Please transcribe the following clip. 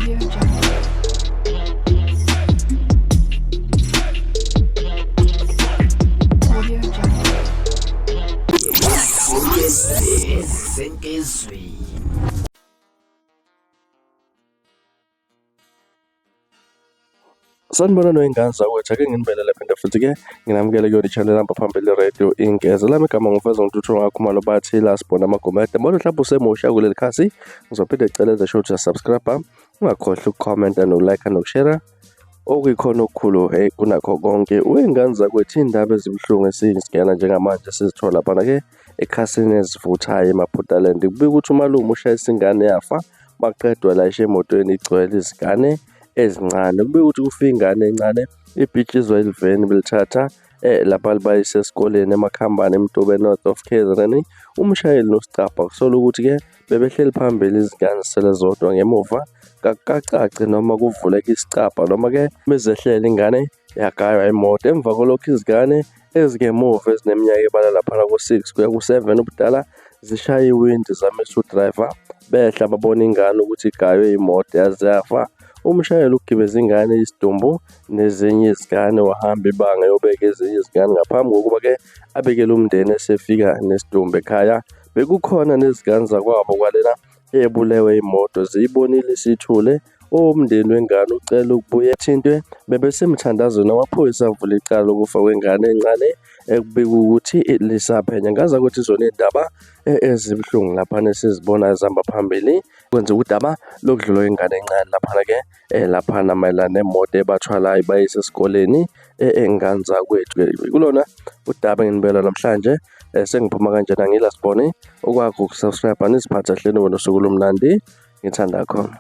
Audio Jungle. Audio Jungle. Sanibona noyingane zakwethu, ake nginibele lapha into futhi-ke nginamukele kuyona i-channel namba phambili radio Ingeza. Lami igama ngufeza ngintuthu ngakhumalo bathi lasibona amagomede. Mbona mhlawumbe usemusha kuleli khasi, ngizophinde ngicela show to subscribe, ungakhohlwa ukukhomenta nokulike nokushare. Okuyikhona okukhulu kunakho konke uyingane zakwethu, iy'ndaba ezibuhlungu esiy'ngena njengamanje sizithola laphana-ke ekhasini ezivuthayo eMaphutaland. Kubika ukuthi umalume ushayisa ingane yafa, baqedwa layishe emotweni igcwele izingane ezincane. Kubika ukuthi kufika ingane encane ibhitshizwa iliveni belithatha lapha libayise esikoleni eMakhambane eMdube North of KZN. Umshayeli noSicabha kusola ukuthi-ke bebehleli phambili izingane zisele zodwa ngemuva kacaci noma kuvuleka isicabha noma-ke bezehlela ingane yagaywa imoto. Emva kwalokho izingane ezingemuva ezineminyaka ebala laphana ku-6 kuya ku-7 ubudala zishaya iwindi zamisa udrayiva behla babona ingane ukuthi igaywe imoto yaze yafa. Umshayeli ukugibeza ingane isidumbu nezinye izingane wahamba ibanga yobeka ezinye izingane ngaphambi kokuba-ke abekele umndeni esefika nesidumbu ekhaya. Bekukhona nezingane zakwabo kwalela ebulewe imoto ziyibonile isithule. Umndeni wengane ucela ukubuye ethintwe bebesemthandazweni amaphoyisa avula icala lokufa kwengane encane ekubika ukuthi lisaphenya. Ngaza ukuthi izona iy'ndaba ezibuhlungu laphana esizibona zihamba phambili kwenza udaba lokudlulwa ingane encane laphana-ke laphana mayelana nemoto ebathwalayo bayise esikoleni engane zakwethu. Kulona udaba enginibela namhlanje sengiphuma kanjena ngilasibone okwakho ukusubscribe niziphathe hleni nosuku lomnandi ngithanda khona.